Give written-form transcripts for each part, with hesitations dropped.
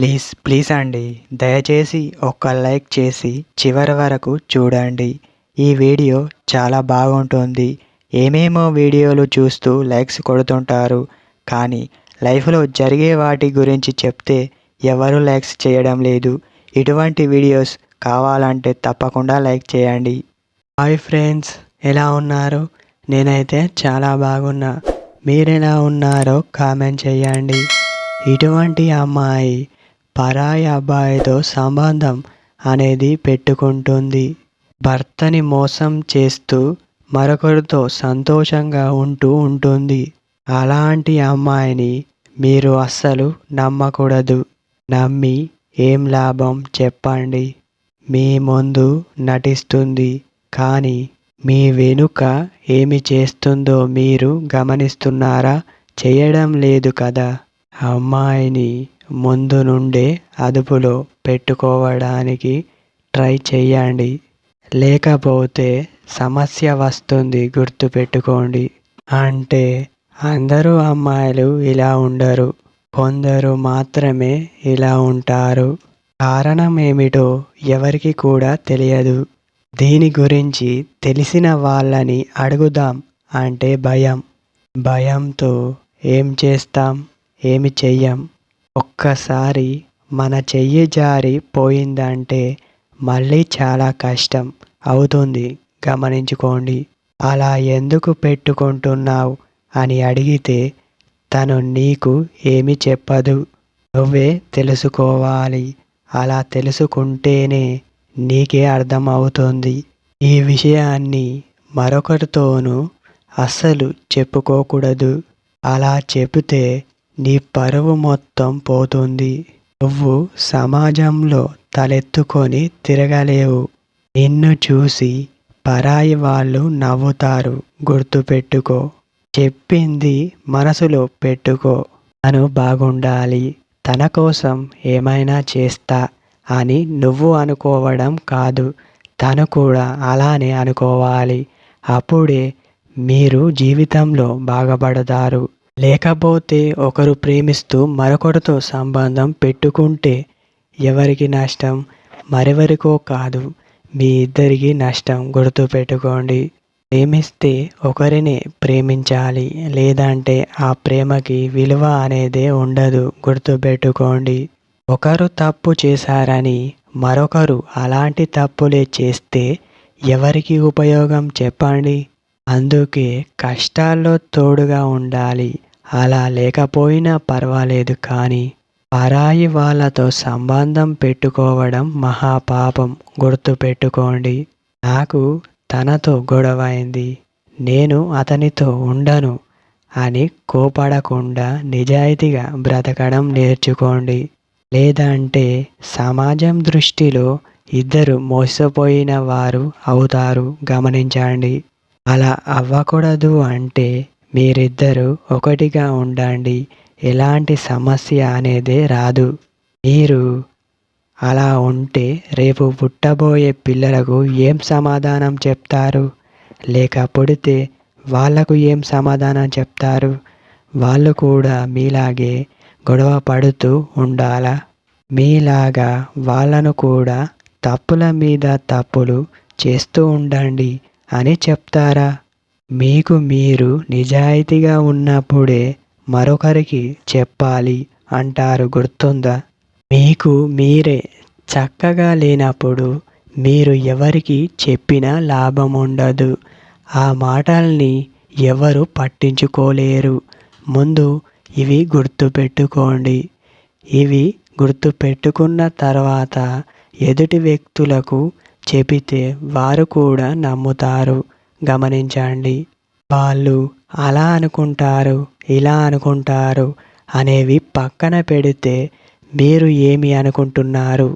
Please please అండి, దయచేసి ఒక్క లైక్ చేసి చివరి వరకు చూడండి. ఈ వీడియో చాలా బాగుంటుంది. ఏమేమో వీడియోలు చూస్తూ లైక్స్ కొడుతుంటారు, కానీ లైఫ్లో జరిగే వాటి గురించి చెప్తే ఎవరు లైక్స్ చేయడం లేదు. ఇటువంటి వీడియోస్ కావాలంటే తప్పకుండా లైక్ చేయండి. హాయ్ ఫ్రెండ్స్, ఎలా ఉన్నారు? నేనైతే చాలా బాగున్నా. మీరెలా ఉన్నారో కామెంట్ చేయండి. ఇటువంటి అమ్మాయి పరాయి అబ్బాయితో సంబంధం అనేది పెట్టుకుంటుంది. భర్తని మోసం చేస్తూ మరొకరితో సంతోషంగా ఉంటూ ఉంటుంది. అలాంటి అమ్మాయిని మీరు అస్సలు నమ్మకూడదు. నమ్మి ఏం లాభం చెప్పండి? మీ ముందు నటిస్తుంది, కానీ మీ వెనుక ఏమి చేస్తుందో మీరు గమనిస్తున్నారా? చేయడం లేదు కదా. అమ్మాయిని ముందు నుండే అదుపులో పెట్టుకోవడానికి ట్రై చేయండి. లేకపోతే సమస్య వస్తుంది, గుర్తుపెట్టుకోండి. అంటే అందరూ అమ్మాయిలు ఇలా ఉండరు, కొందరు మాత్రమే ఇలా ఉంటారు. కారణం ఏమిటో ఎవరికి కూడా తెలియదు. దీని గురించి తెలిసిన వాళ్ళని అడుగుదాం అంటే భయం. భయంతో ఏం చేస్తాం, ఏమి చెయ్యం. ఒక్కసారి మన చెయ్యి జారి పోయిందంటే మళ్ళీ చాలా కష్టం అవుతుంది, గమనించుకోండి. అలా ఎందుకు పెట్టుకుంటున్నావు అని అడిగితే తను నీకు ఏమి చెప్పదు. నువ్వే తెలుసుకోవాలి. అలా తెలుసుకుంటేనే నీకే అర్థమవుతుంది. ఈ విషయాన్ని మరొకరితోనూ అస్సలు చెప్పుకోకూడదు. అలా చెబితే నీ పరువు మొత్తం పోతుంది. నువ్వు సమాజంలో తలెత్తుకొని తిరగలేవు. నిన్ను చూసి పరాయి వాళ్ళు నవ్వుతారు, గుర్తుపెట్టుకో. చెప్పింది మనసులో పెట్టుకో. తను బాగుండాలి, తన కోసం ఏమైనా చేస్తా అని నువ్వు అనుకోవడం కాదు, తను కూడా అలానే అనుకోవాలి. అప్పుడే మీరు జీవితంలో బాగుపడతారు. లేకపోతే ఒకరు ప్రేమిస్తూ మరొకరితో సంబంధం పెట్టుకుంటే ఎవరికి నష్టం? మరెవరికో కాదు, మీ ఇద్దరికి నష్టం, గుర్తుపెట్టుకోండి. ప్రేమిస్తే ఒకరినే ప్రేమించాలి, లేదంటే ఆ ప్రేమకి విలువ అనేదే ఉండదు, గుర్తుపెట్టుకోండి. ఒకరు తప్పు చేశారని మరొకరు అలాంటి తప్పులే చేస్తే ఎవరికి ఉపయోగం చెప్పండి? అందుకే కష్టాల్లో తోడుగా ఉండాలి. అలా లేకపోయినా పర్వాలేదు, కానీ పరాయి వాళ్ళతో సంబంధం పెట్టుకోవడం మహాపాపం, గుర్తుపెట్టుకోండి. నాకు తనతో గొడవైంది, నేను అతనితో ఉండను అని కోపడకుండా నిజాయితీగా బ్రతకడం నేర్చుకోండి. లేదంటే సమాజం దృష్టిలో ఇద్దరు మోసపోయిన వారు అవుతారు, గమనించండి. అలా అవ్వకూడదు అంటే మీరిద్దరూ ఒకటిగా ఉండండి. ఎలాంటి సమస్య అనేదే రాదు. మీరు అలా ఉంటే రేపు పుట్టబోయే పిల్లలకు ఏం సమాధానం చెప్తారు? లేక పుడితే వాళ్లకు ఏం సమాధానం చెప్తారు? వాళ్ళు కూడా మీలాగే గొడవ పడుతూ ఉండాలా? మీలాగా వాళ్ళను కూడా తప్పుల మీద తప్పులు చేస్తూ ఉండండి అని చెప్తారా? మీకు మీరు నిజాయితీగా ఉన్నప్పుడే మరొకరికి చెప్పాలి అంటారు, గుర్తుందా? మీకు మీరే చక్కగా లేనప్పుడు మీరు ఎవరికి చెప్పినా లాభం ఉండదు. ఆ మాటల్ని ఎవరు పట్టించుకోలేరు. ముందు ఇవి గుర్తుపెట్టుకోండి. ఇవి గుర్తుపెట్టుకున్న తర్వాత ఎదుటి వ్యక్తులకు చెబితే వారు కూడా నమ్ముతారు, గమనించండి. వాళ్ళు అలా అనుకుంటారు, ఇలా అనుకుంటారు అనేవి పక్కన పెడితే మీరు ఏమి అనుకుంటున్నారు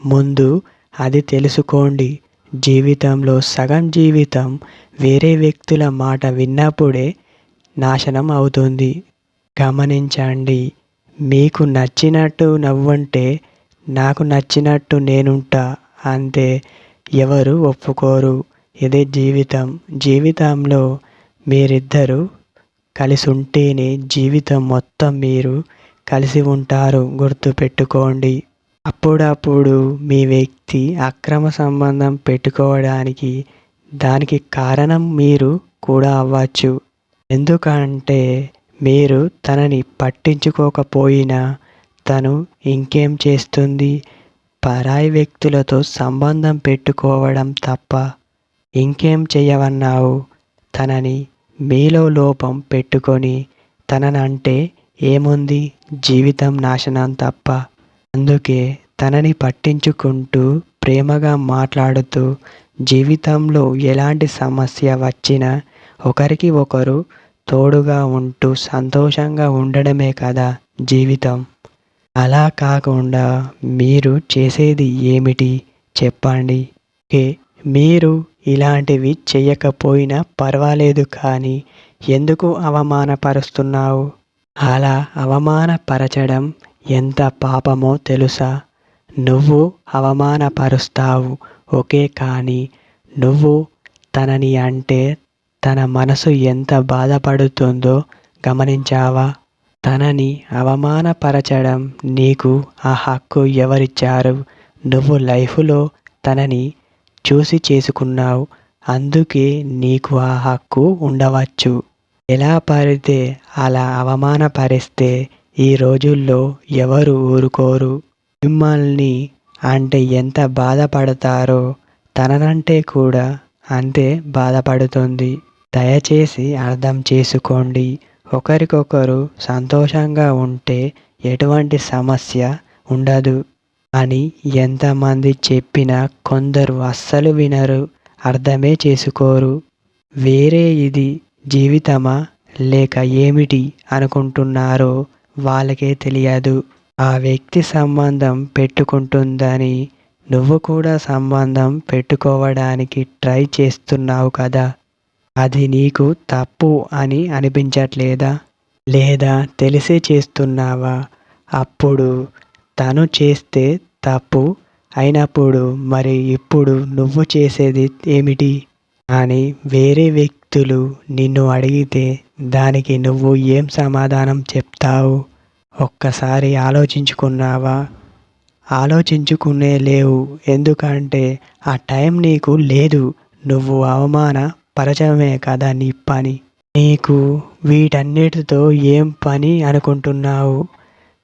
ముందు అది తెలుసుకోండి. జీవితంలో సగం జీవితం వేరే వ్యక్తుల మాట విన్నప్పుడే నాశనం అవుతుంది, గమనించండి. మీకు నచ్చినట్టు నవ్వుంటే నాకు నచ్చినట్టు నేనుంటా, అంతే. ఎవరు ఒప్పుకోరు. ఇదే జీవితం. జీవితంలో మీరిద్దరూ కలిసి ఉంటేనే జీవితం మొత్తం మీరు కలిసి ఉంటారు, గుర్తుపెట్టుకోండి. అప్పుడప్పుడు మీ వ్యక్తి అక్రమ సంబంధం పెట్టుకోవడానికి దానికి కారణం మీరు కూడా అవ్వచ్చు. ఎందుకంటే మీరు తనని పట్టించుకోకపోయినా తను ఇంకేం చేస్తుంది? పరాయి వ్యక్తులతో సంబంధం పెట్టుకోవడం తప్ప ఇంకేం చెయ్యవన్నావు? తనని మీలో లోపం పెట్టుకొని తననంటే ఏముంది? జీవితం నాశనం తప్ప. అందుకే తనని పట్టించుకుంటూ ప్రేమగా మాట్లాడుతూ జీవితంలో ఎలాంటి సమస్య వచ్చినా ఒకరికి ఒకరు తోడుగా ఉంటూ సంతోషంగా ఉండడమే కదా జీవితం. అలా కాకుండా మీరు చేసేది ఏమిటి చెప్పండి? మీరు ఇలాంటివి చెయ్యకపోయినా పర్వాలేదు, కానీ ఎందుకు అవమానపరుస్తున్నావు? అలా అవమానపరచడం ఎంత పాపమో తెలుసా? నువ్వు అవమానపరుస్తావు ఓకే, కానీ నువ్వు తనని అంటే తన మనసు ఎంత బాధపడుతుందో గమనించావా? తనని అవమానపరచడం నీకు ఆ హక్కు ఎవరిచ్చారు? నువ్వు లైఫ్లో తనని చూసి చేసుకున్నావు, అందుకే నీకు ఆ హక్కు ఉండవచ్చు. ఎలా పడితే అలా అవమానపరిస్తే ఈ రోజుల్లో ఎవరు ఊరుకోరు. మిమ్మల్ని అంటే ఎంత బాధపడతారో తననంటే కూడా అంతే బాధపడుతుంది. దయచేసి అర్థం చేసుకోండి. ఒకరికొకరు సంతోషంగా ఉంటే ఎటువంటి సమస్య ఉండదు అని ఎంతమంది చెప్పినా కొందరు అస్సలు వినరు, అర్థమే చేసుకోరు. వేరే ఇది జీవితమా లేక ఏమిటి అనుకుంటున్నారో వాళ్ళకే తెలియదు. ఆ వ్యక్తి సంబంధం పెట్టుకుంటుందని నువ్వు కూడా సంబంధం పెట్టుకోవడానికి ట్రై చేస్తున్నావు కదా, అది నీకు తప్పు అని అనిపించట్లేదా? లేదా తెలిసే చేస్తున్నావా? అప్పుడు తను చేస్తే తప్పు అయినప్పుడు మరి ఇప్పుడు నువ్వు చేసేది ఏమిటి అని వేరే వ్యక్తులు నిన్ను అడిగితే దానికి నువ్వు ఏం సమాధానం చెప్తావు? ఒక్కసారి ఆలోచించుకున్నావా? ఆలోచించుకునే లేవు, ఎందుకంటే ఆ టైం నీకు లేదు. నువ్వు అవమాన పరచడమే కదా నీ పని. నీకు వీటన్నిటితో ఏం పని అనుకుంటున్నావు?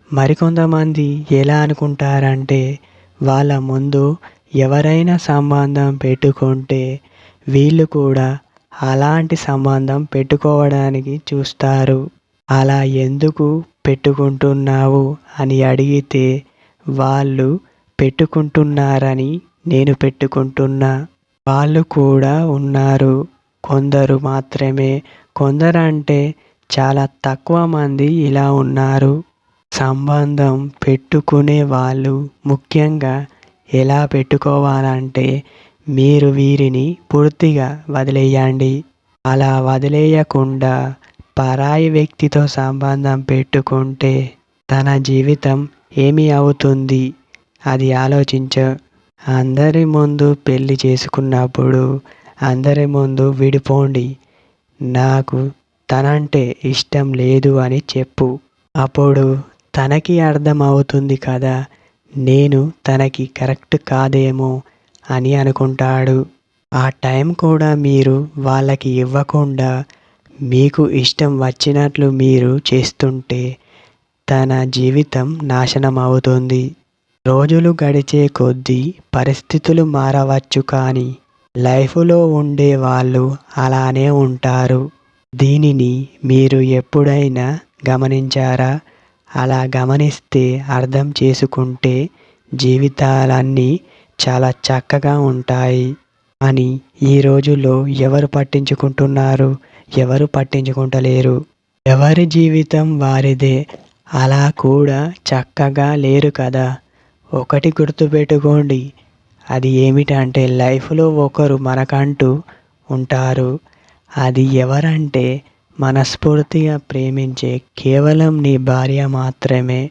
మరికొంతమంది ఎలా అనుకుంటారంటే వాళ్ళ ముందు ఎవరైనా సంబంధం పెట్టుకుంటే వీళ్ళు కూడా అలాంటి సంబంధం పెట్టుకోవడానికి చూస్తారు. అలా ఎందుకు పెట్టుకుంటున్నావు అని అడిగితే వాళ్ళు పెట్టుకుంటున్నారని నేను పెట్టుకుంటున్నా. వాళ్ళు కూడా ఉన్నారు, కొందరు మాత్రమే. కొందరంటే చాలా తక్కువ మంది ఇలా ఉన్నారు. సంబంధం పెట్టుకునే వాళ్ళు ముఖ్యంగా ఎలా పెట్టుకోవాలంటే మీరు వీరిని పూర్తిగా వదిలేయండి. అలా వదిలేయకుండా పరాయి వ్యక్తితో సంబంధం పెట్టుకుంటే తన జీవితం ఏమి అవుతుంది అది ఆలోచించు. అందరి ముందు పెళ్లి చేసుకున్నప్పుడు అందరి ముందు విడిపోండి, నాకు తనంటే ఇష్టం లేదు అని చెప్పు. అప్పుడు తనకి అర్థం అవుతుంది కదా, నేను తనకి కరెక్ట్ కాదేమో అని అనుకుంటాడు. ఆ టైం కూడా మీరు వాళ్ళకి ఇవ్వకుండా మీకు ఇష్టం వచ్చినట్లు మీరు చేస్తుంటే తన జీవితం నాశనం అవుతుంది. రోజులు గడిచే కొద్దీ పరిస్థితులు మారవచ్చు, కానీ లైఫ్లో ఉండే వాళ్ళు అలానే ఉంటారు. దీనిని మీరు ఎప్పుడైనా గమనించారా? అలా గమనిస్తే అర్థం చేసుకుంటే జీవితాలన్నీ చాలా చక్కగా ఉంటాయి. అని ఈ రోజుల్లో ఎవరు పట్టించుకుంటున్నారు? ఎవరు పట్టించుకుంటలేరు. ఎవరి జీవితం వారిదే. అలా కూడా చక్కగా లేరు కదా. ఒకటి గుర్తుపెట్టుకోండి, అది ఏమిటంటే లైఫ్లో ఒకరు మనకంటూ ఉంటారు. అది ఎవరంటే మనస్ఫూర్తిగా ప్రేమించే కేవలం నీ భార్య మాత్రమే.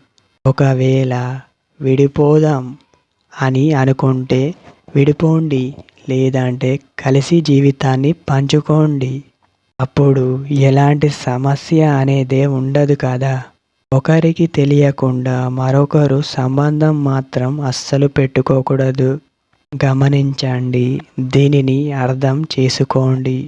ఒకవేళ విడిపోదాం అని అనుకుంటే విడిపోండి, లేదంటే కలిసి జీవితాన్ని పంచుకోండి. అప్పుడు ఎలాంటి సమస్య అనేదే ఉండదు కదా. ఒకరికి తెలియకుండా మరొకరు సంబంధం మాత్రం అస్సలు పెట్టుకోకూడదు. గమనించండి, దీనిని అర్థం చేసుకోండి.